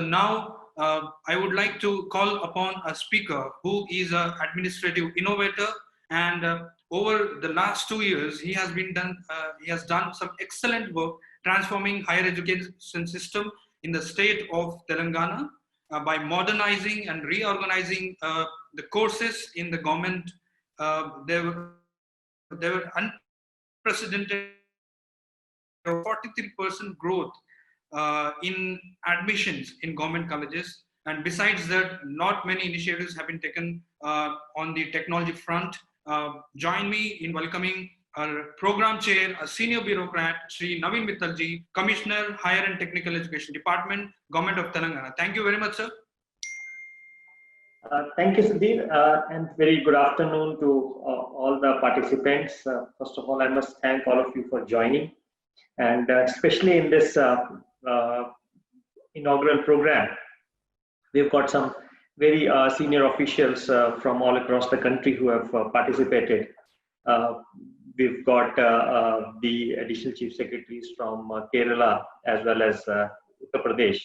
now I would like to call upon a speaker who is an administrative innovator, and over the last 2 years, he has done some excellent work transforming higher education system in the state of Telangana by modernizing and reorganizing the courses in the government. There were unprecedented 43% growth in admissions in government colleges. And besides that, not many initiatives have been taken on the technology front. Join me in welcoming our program chair, a senior bureaucrat, Sri Naveen Mittalji, Commissioner, Higher and Technical Education Department, Government of Telangana. Thank you very much, sir. Thank you, Sudhir, and very good afternoon to all the participants. First of all, I must thank all of you for joining, and especially in this inaugural program, we've got some very senior officials from all across the country who have participated. We've got the additional chief secretaries from Kerala as well as Uttar Pradesh,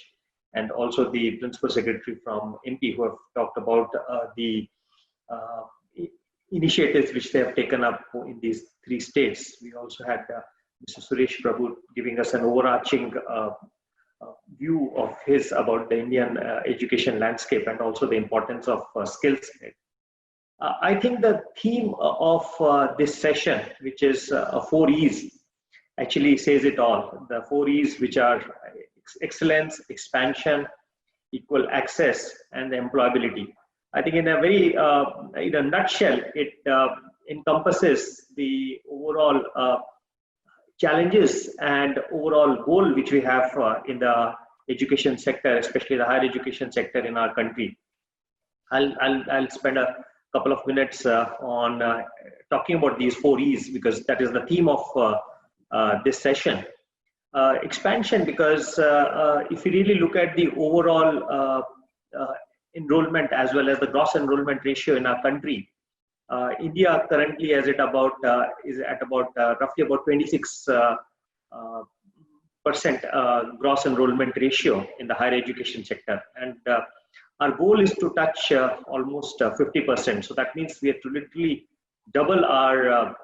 and also the principal secretary from MP who have talked about the initiatives which they have taken up in these 3 states. We also had Mr. Suresh Prabhu giving us an overarching view of his about the Indian education landscape and also the importance of skills. I think the theme of this session, which is 4 E's, actually says it all. The 4 E's, which are excellence, expansion, equal access, and employability. I think in a very, in a nutshell, it encompasses the overall challenges and overall goal which we have in the education sector, especially the higher education sector in our country. I'll spend a couple of minutes on talking about these 4 E's because that is the theme of this session. Expansion, because if you really look at the overall enrollment as well as the gross enrollment ratio in our country, India currently is at about roughly about 26% gross enrollment ratio in the higher education sector, and our goal is to touch almost 50%. So that means we have to literally double our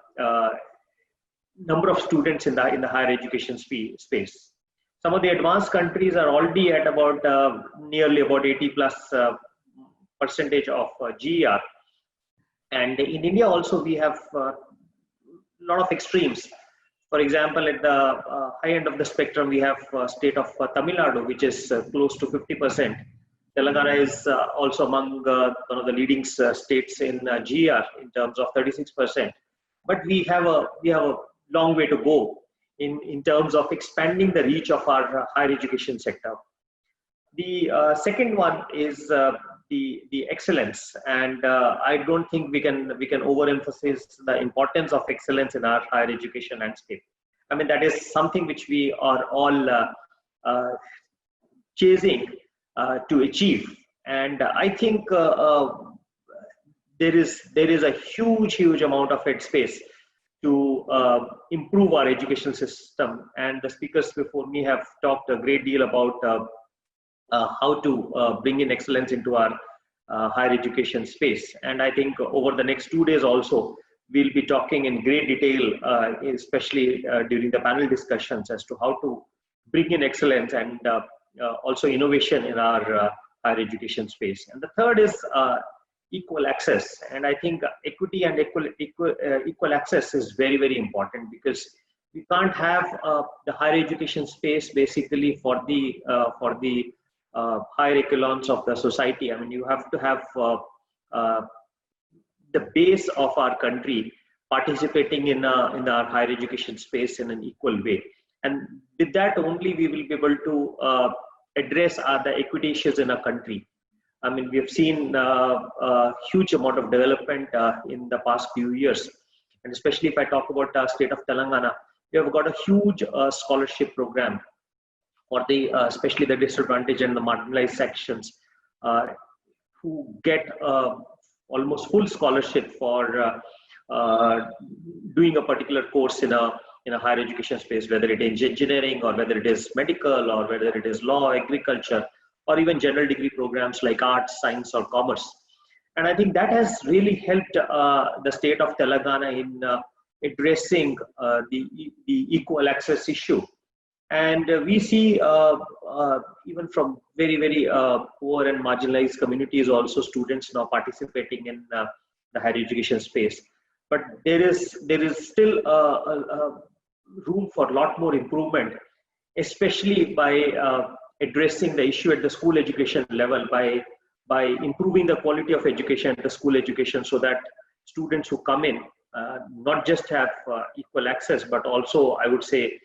number of students in the higher education space. Some of the advanced countries are already at about nearly about 80+ percentage of GER. And in India also we have a lot of extremes. For example, at the high end of the spectrum, we have state of Tamil Nadu, which is close to 50%. Telangana is also among one of the leading states in GER in terms of 36%. But we have a long way to go in terms of expanding the reach of our higher education sector. The second one is the excellence, and I don't think we can overemphasize the importance of excellence in our higher education landscape. I mean, that is something which we are all chasing to achieve, and I think there is a huge amount of headspace to improve our education system, and the speakers before me have talked a great deal about how to bring in excellence into our higher education space. And I think over the next 2 days also, we'll be talking in great detail, especially during the panel discussions, as to how to bring in excellence and also innovation in our higher education space. And the third is equal access. And I think equity and equal access is very important, because we can't have the higher education space basically for the higher echelons of the society. I mean, you have to have the base of our country participating in our higher education space in an equal way. And with that only we will be able to address the equity issues in our country. I mean, we have seen a huge amount of development in the past few years. And especially if I talk about the state of Telangana, we have got a huge scholarship program for the especially the disadvantaged and the marginalized sections who get almost full scholarship for doing a particular course in a higher education space, whether it is engineering or whether it is medical or whether it is law, agriculture, or even general degree programs like arts, science, or commerce. And I think that has really helped the state of Telangana in addressing the equal access issue. And we see even from very, very poor and marginalized communities also students now participating in the higher education space. But there is still room for a lot more improvement, especially by addressing the issue at the school education level, by improving the quality of education at the school education, so that students who come in not just have equal access, but also, I would say,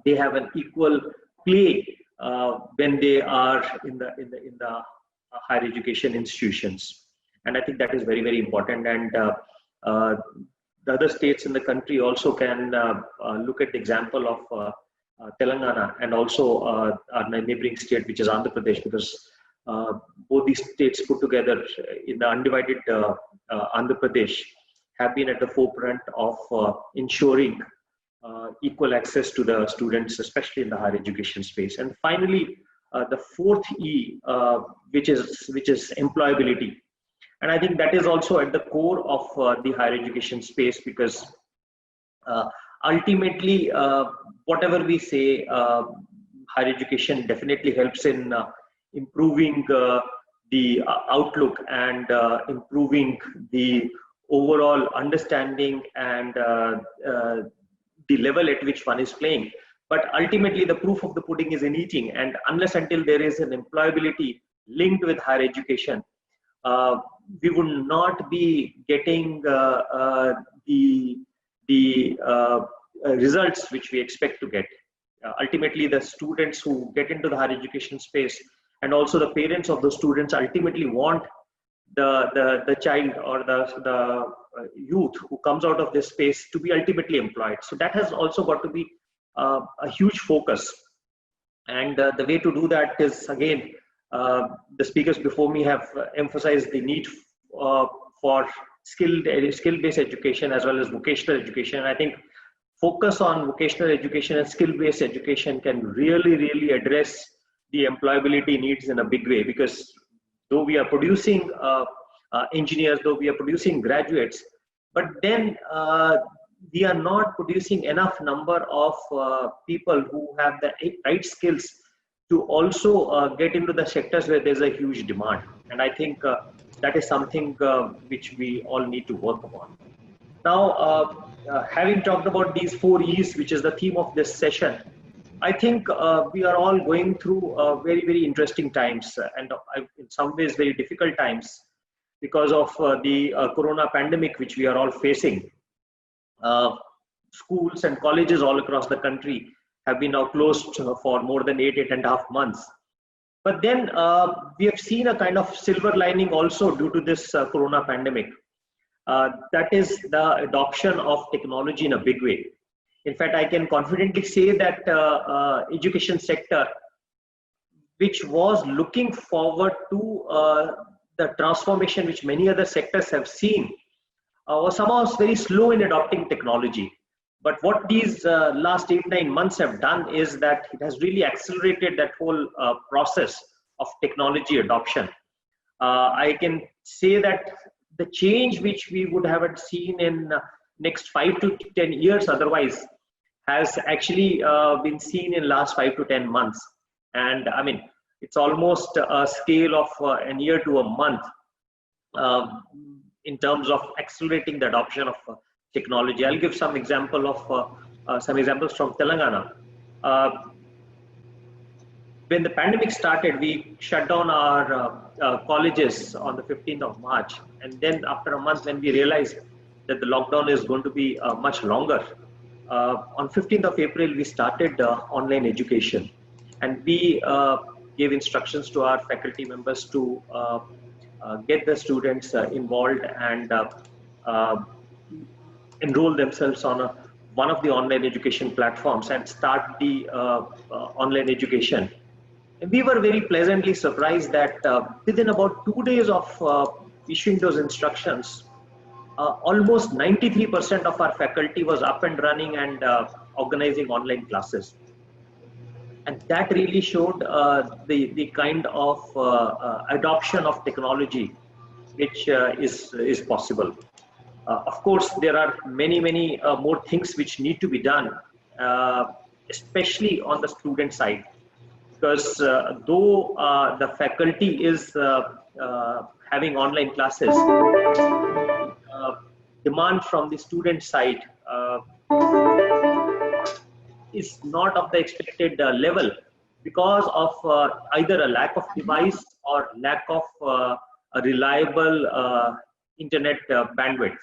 they have an equal play when they are in the higher education institutions. And I think that is very, very important. And the other states in the country also can look at the example of Telangana, and also our neighboring state, which is Andhra Pradesh, because both these states put together in the undivided Andhra Pradesh have been at the forefront of ensuring equal access to the students, especially in the higher education space. And finally, the fourth E, which is employability. And I think that is also at the core of the higher education space, because ultimately, whatever we say, higher education definitely helps in improving the outlook and improving the overall understanding and the level at which one is playing. But ultimately, the proof of the pudding is in eating. And unless until there is an employability linked with higher education, we would not be getting the results which we expect to get. Ultimately, the students who get into the higher education space, and also the parents of the students, ultimately want the child or the youth who comes out of this space to be ultimately employed. So that has also got to be a huge focus. And the way to do that is, again, the speakers before me have emphasized the need for skill-based education as well as vocational education. I think focus on vocational education and skill-based education can really address the employability needs in a big way, because though we are producing engineers, though we are producing graduates, but then we are not producing enough number of people who have the right skills to also get into the sectors where there's a huge demand. And I think that is something which we all need to work upon. Now, having talked about these 4 E's, which is the theme of this session, I think we are all going through very interesting times, and in some ways very difficult times, because of the corona pandemic which we are all facing. Schools and colleges all across the country have been now closed for more than 8.5 months. But then we have seen a kind of silver lining also due to this corona pandemic. That is the adoption of technology in a big way. In fact, I can confidently say that education sector, which was looking forward to the transformation which many other sectors have seen, was somehow very slow in adopting technology. But what these last 8-9 months have done is that it has really accelerated that whole process of technology adoption. I can say that the change which we would have seen in next 5 to 10 years otherwise has actually been seen in last 5 to 10 months. And I mean, it's almost a scale of a year to a month in terms of accelerating the adoption of technology. I'll give some example of some examples from Telangana. When the pandemic started, we shut down our colleges on the 15th of March. And then after a month, when we realized that the lockdown is going to be much longer, on 15th of April, we started online education. And we gave instructions to our faculty members to get the students involved and enroll themselves on one of the online education platforms and start the online education. And we were very pleasantly surprised that within about 2 days of issuing those instructions, almost 93% of our faculty was up and running and organizing online classes. and that really showed the kind of adoption of technology which is possible. Of course, there are many more things which need to be done, uh, especially on the student side, because though the faculty is having online classes, demand from the student side is not of the expected level because of either a lack of device or lack of a reliable internet bandwidth.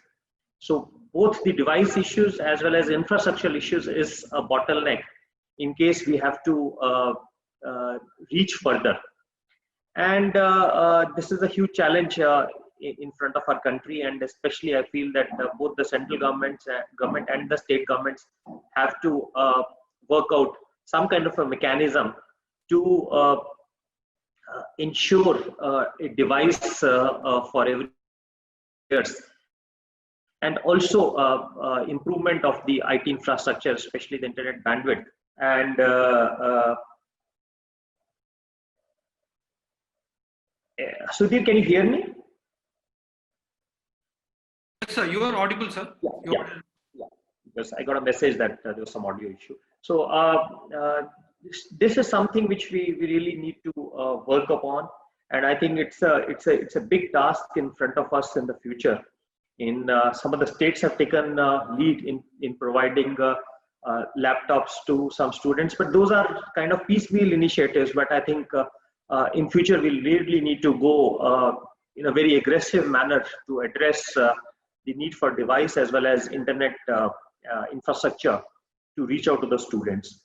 So both the device issues as well as infrastructural issues is a bottleneck in case we have to reach further. And this is a huge challenge in front of our country, and especially I feel that both the central government and the state governments have to work out some kind of a mechanism to ensure a device for every years, and also improvement of the IT infrastructure, especially the internet bandwidth. And Sudhir, can you hear me? Yes, sir. You are audible, sir. Yeah. Because I got a message that there was some audio issue. So this is something which we really need to work upon, and I think it's a big task in front of us in the future. In some of the states have taken lead in providing laptops to some students, but those are kind of piecemeal initiatives. But I think in future we'll really need to go in a very aggressive manner to address the need for device as well as internet infrastructure to reach out to the students.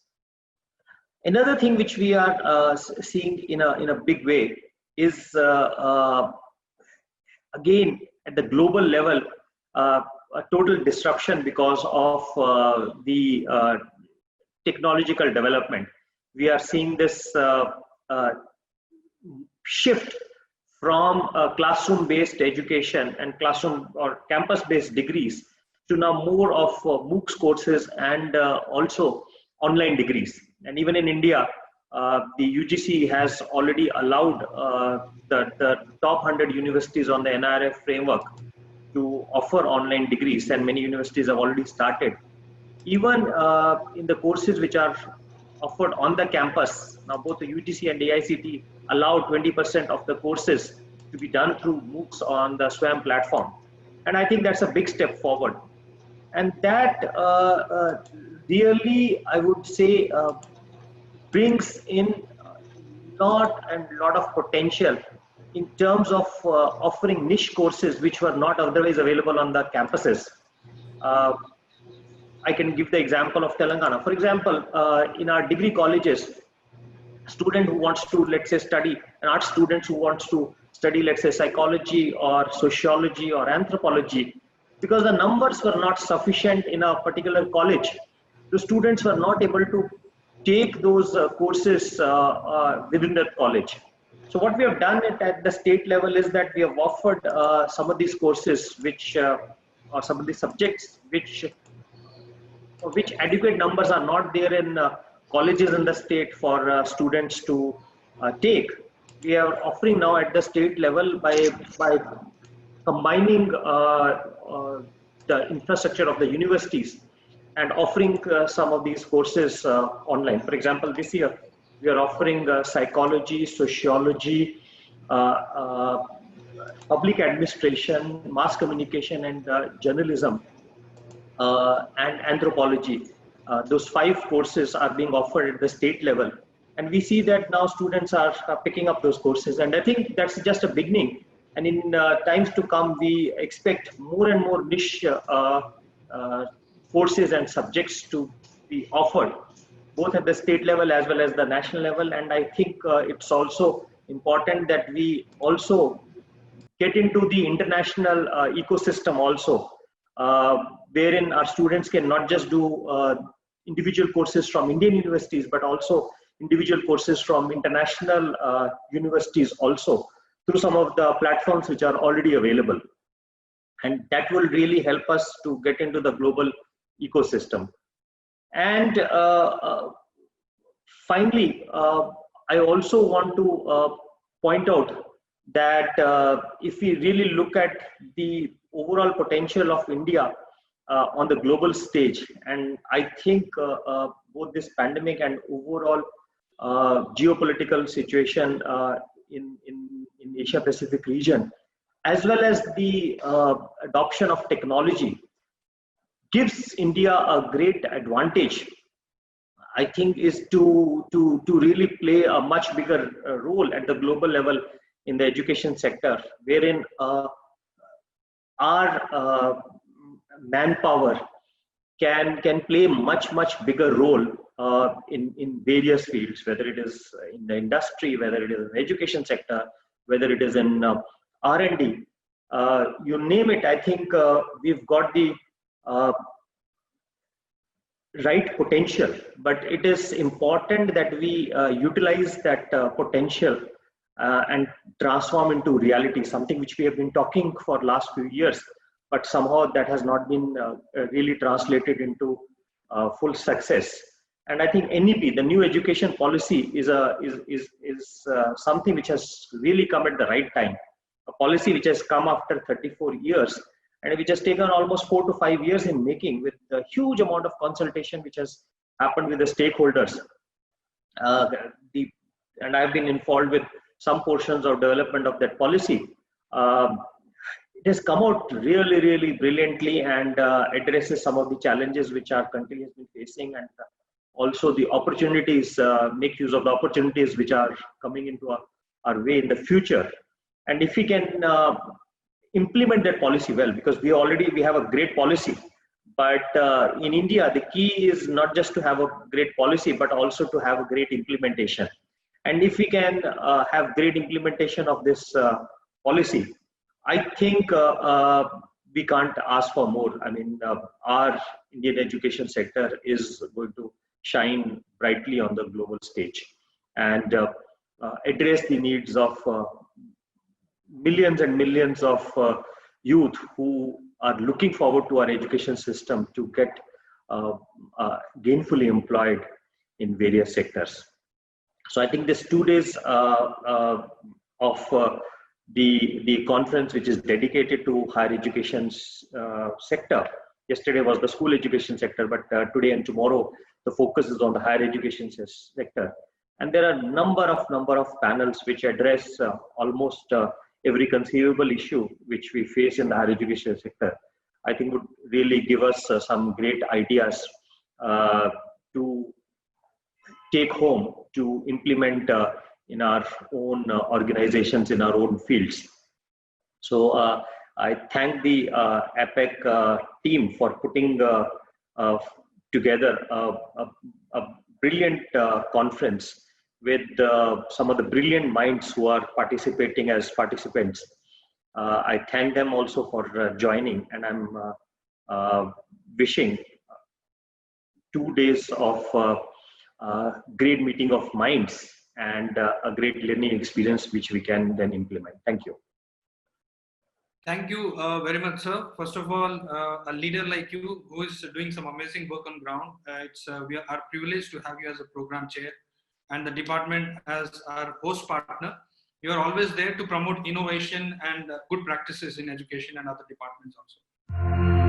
Another thing which we are seeing in a big way is again at the global level a total disruption because of the technological development. We are seeing this shift from classroom-based education and classroom or campus-based degrees to now more of MOOCs courses and also online degrees. And even in India, the UGC has already allowed the top 100 universities on the NIRF framework to offer online degrees, and many universities have already started. Even in the courses which are offered on the campus, now both the UGC and AICTE allow 20% of the courses to be done through MOOCs on the SWAYAM platform. And I think that's a big step forward. And that really, I would say, brings in lot of potential in terms of offering niche courses which were not otherwise available on the campuses. I can give the example of Telangana. For example, in our degree colleges, a student who wants to, let's say, study, an art student who wants to study, let's say, psychology or sociology or anthropology, because the numbers were not sufficient in a particular college, the students were not able to take those courses within the college. So what we have done at the state level is that we have offered some of these courses which or some of the subjects which adequate numbers are not there in colleges in the state for students to take. We are offering now at the state level by combining the infrastructure of the universities and offering some of these courses online. For example, this year we are offering psychology, sociology, public administration, mass communication, and journalism, and anthropology. Those 5 courses are being offered at the state level. And we see that now students are picking up those courses. And I think that's just a beginning. And in times to come, we expect more and more niche courses and subjects to be offered, both at the state level as well as the national level. And I think it's also important that we also get into the international ecosystem also, wherein our students can not just do individual courses from Indian universities, but also individual courses from international universities also, through some of the platforms which are already available. And that will really help us to get into the global ecosystem. And Finally, I also want to point out that if we really look at the overall potential of India on the global stage, and I think both this pandemic and overall geopolitical situation in Asia Pacific region, as well as the adoption of technology, gives India a great advantage, I think, is to really play a much bigger role at the global level in the education sector, wherein our manpower can play much bigger role in various fields, whether it is in the industry, whether it is in the education sector, whether it is in R&D, you name it. I think we've got the right potential, but it is important that we utilize that potential and transform into reality, something which we have been talking for last few years, but somehow that has not been really translated into full success. And I think NEP, the new education policy, is something which has really come at the right time. A policy which has come after 34 years, and which has taken almost 4 to 5 years in making, with a huge amount of consultation which has happened with the stakeholders. And I've been involved with some portions of development of that policy. It has come out really brilliantly, and addresses some of the challenges which our country has been facing, and also the opportunities, make use of the opportunities which are coming into our way in the future. And if we can implement that policy well, because we have a great policy, but in India the key is not just to have a great policy, but also to have a great implementation. And if we can have great implementation of this policy, I think we can't ask for more. I mean, our Indian education sector is going to shine brightly on the global stage and address the needs of millions and millions of youth who are looking forward to our education system to get gainfully employed in various sectors. So I think this 2 days of the conference, which is dedicated to higher education sector. Yesterday was the school education sector, but today and tomorrow the focus is on the higher education sector. And there are number of panels which address almost every conceivable issue which we face in the higher education sector. I think would really give us some great ideas to take home to implement in our own organizations, in our own fields. So I thank the APEC team for putting together a brilliant conference with some of the brilliant minds who are participating as participants. I thank them also for joining, and I'm wishing 2 days of great meeting of minds and a great learning experience which we can then implement. Thank you. Thank you very much, sir. First of all, a leader like you who is doing some amazing work on ground. We are privileged to have you as a program chair and the department as our host partner. You are always there to promote innovation and good practices in education and other departments also.